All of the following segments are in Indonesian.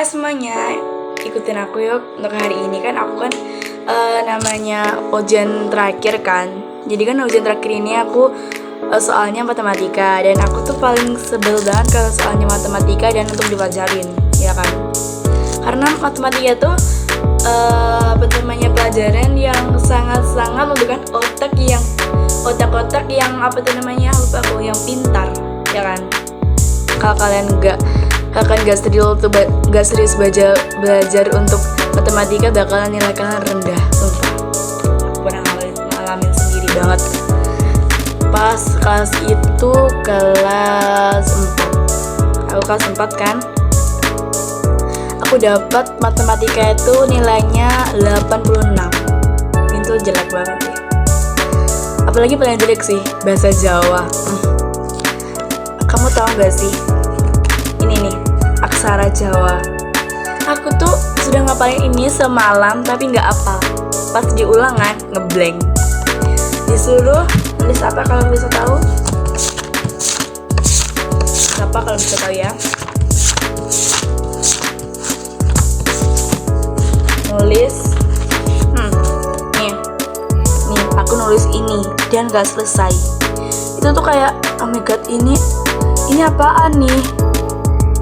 semuanya, ikutin aku yuk. Untuk hari ini kan aku kan namanya ujian terakhir kan. Jadi kan ujian terakhir ini aku soalnya matematika. Dan aku tuh paling sebel banget kalau soalnya matematika dan untuk dipelajarin, ya kan. Karena matematika tuh pelajaran yang sangat-sangat membutuhkan otak-otak yang lupa aku, yang pintar, ya kan. Kalau kalian gak serius belajar untuk matematika, bakalan nilai kalian rendah, sumpah. Aku pernah ngalamin sendiri banget. Pas kelas itu kelas 4. Aku kelas 4 kan. Aku dapat matematika itu nilainya 86. Itu jelek banget sih. Apalagi paling jelek sih bahasa Jawa. Kamu tahu gak sih? Ini nih, aksara Jawa. Aku tuh sudah ngapalin ini semalam tapi nggak apal. Pas di ulangan ngeblank. Disuruh tulis apa kalau bisa tahu? Apa kalau bisa tahu ya? Nulis. Nih, aku nulis ini dan gak selesai. Itu tuh kayak, oh my god, ini apaan nih?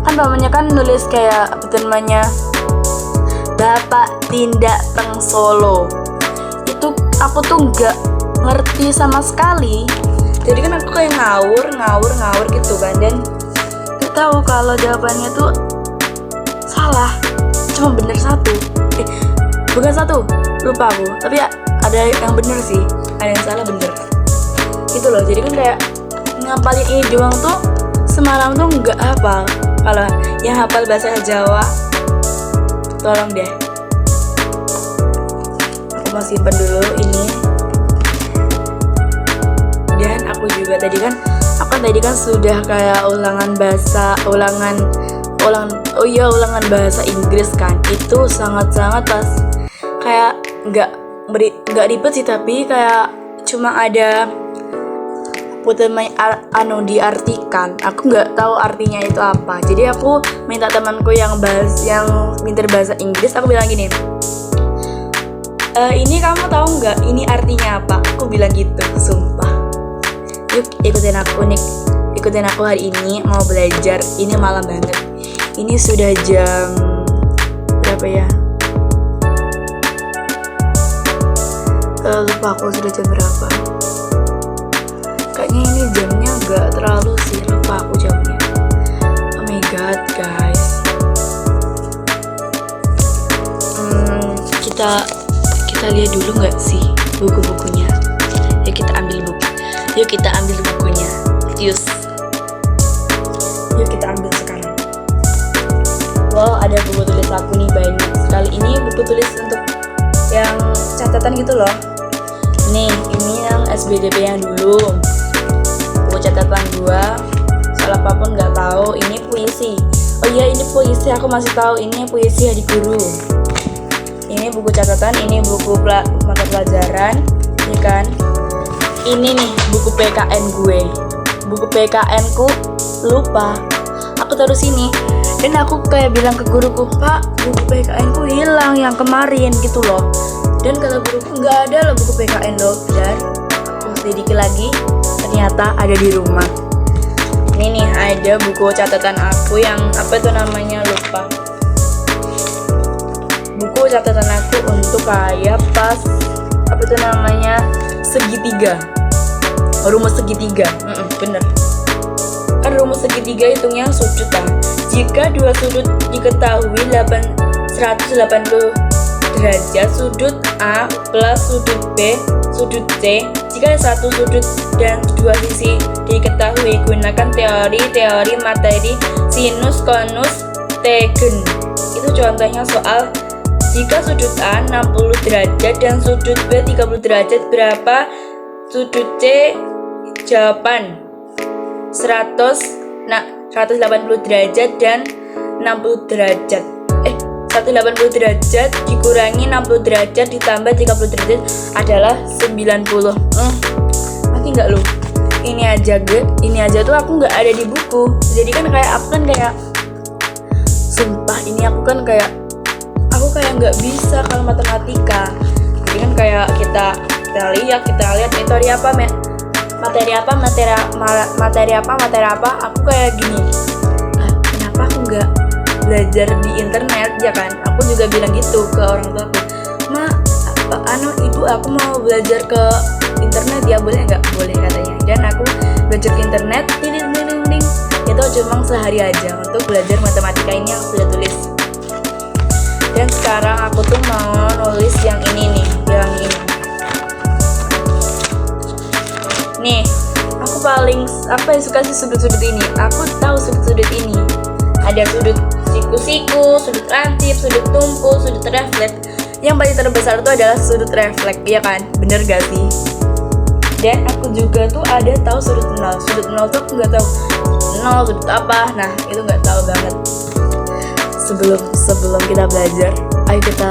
Kan namanya kan nulis kayak Bapak Tindak Teng Solo. Itu aku tuh nggak ngerti sama sekali. Jadi kan aku kayak ngawur gitu kan, dan gak tahu kalau jawabannya tuh salah. Cuma bener satu. Bukan satu, lupa aku. Tapi ya, ada yang bener sih, ada yang salah bener. Gitu loh. Jadi kan kayak ngapalin ini doang tuh semalam tuh nggak hafal. Kalau yang hafal bahasa Jawa, tolong deh. Aku mau simpen dulu ini. Dan aku juga tadi kan sudah kayak ulangan bahasa Inggris kan. Itu sangat-sangat pas, kayak nggak ribet sih, tapi kayak cuma ada diartikan. Aku nggak tahu artinya itu apa. Jadi aku minta temanku yang pintar bahasa Inggris, aku bilang gini, ini kamu tahu nggak ini artinya apa? Aku bilang gitu, sumpah. Yuk ikutin aku hari ini mau belajar. Ini malam banget. Ini sudah jam berapa ya? Lupa aku sudah jam berapa. Kayaknya ini jamnya gak terlalu sih, lupa aku jamnya. Oh my god guys. Kita lihat dulu gak sih buku-bukunya? Yuk kita ambil bukunya. Yuk kita ambil sekarang. Wow, ada buku tulis aku nih banyak sekali. Ini buku tulis untuk yang catatan gitu loh. Nih, ini yang SBDP yang dulu. Buku catatan gua, soal apapun nggak tahu. Ini puisi. Oh iya, ini puisi. Aku masih tahu ini puisi adik guru. Ini buku catatan, ini buku mata pelajaran, ini kan. Ini nih buku PKN gue. Buku PKN ku lupa. Aku taruh sini. Dan aku kayak bilang ke guruku, Pak, buku PKN ku hilang yang kemarin gitu loh. Dan kata guruku, nggak ada loh buku PKN loh. Dan aku sedikit lagi, ternyata ada di rumah. Ini nih ada buku catatan aku yang apa tuh namanya, lupa. Buku catatan aku untuk kayak pas apa tuh namanya, segitiga. Rumus segitiga. Bener. Kan rumus segitiga hitungnya sudut kan. Jika dua sudut diketahui 180 derajat, sudut A plus sudut B, sudut C. Jika satu sudut dan dua sisi diketahui, gunakan teori materi sinus, konus, tangent. Itu contohnya soal. Jika sudut A 60 derajat dan sudut B 30 derajat, berapa sudut C? Jawaban 180 derajat dan 60 derajat. 180 derajat dikurangi 60 derajat ditambah 30 derajat adalah 90. Mati nggak lu? Ini aja tuh aku nggak ada di buku. Jadi kan kayak aku kan kayak Sumpah ini aku kayak nggak bisa kalau matematika. Jadi kan kayak kita lihat materi apa. Aku kayak gini, kenapa aku nggak belajar di internet ya kan? Aku juga bilang gitu ke orang tua aku, ibu aku mau belajar ke internet ya, boleh nggak? Boleh katanya. Dan aku belajar ke internet, itu cuma sehari aja untuk belajar matematika ini yang sudah tulis. Dan sekarang aku tuh mau nulis yang ini nih, nih. Aku paling suka sih sudut-sudut ini. Aku tahu sudut-sudut ini. Ada sudut siku-siku, sudut rantip, sudut tumpul, sudut refleks. Yang paling terbesar itu adalah sudut refleks, ya kan? Bener gak sih? Dan aku juga tuh ada tahu sudut nol. Sudut nol tuh aku nggak tahu nol sudut apa. Nah itu nggak tahu banget. Sebelum kita belajar, ayo kita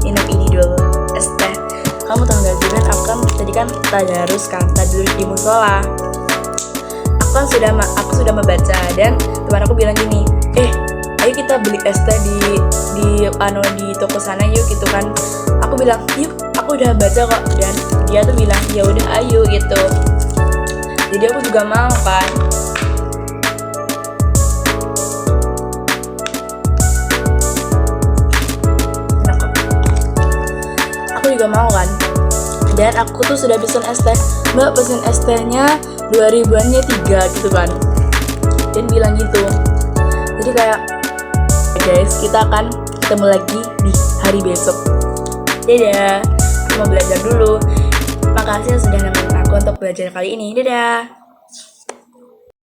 minum ini dulu, es teh. Kamu tahu nggak sih kan? Tadi kan tadarus di musola. Aku sudah membaca dan teman aku bilang gini, ayo kita beli es teh di toko sana yuk gitu kan. Aku bilang yuk, aku udah baca kok. Dan dia tuh bilang ya udah ayo gitu. Jadi aku juga mau kan. Aku juga mau kan. Dan aku tuh sudah pesen es teh. Mbak pesen es tehnya 2000-annya 3 gitu kan. Dan bilang gitu. Jadi kayak guys, kita akan ketemu lagi di hari besok. Dadah. Aku mau belajar dulu. Makasih sudah nemenin aku untuk belajar kali ini. Dadah.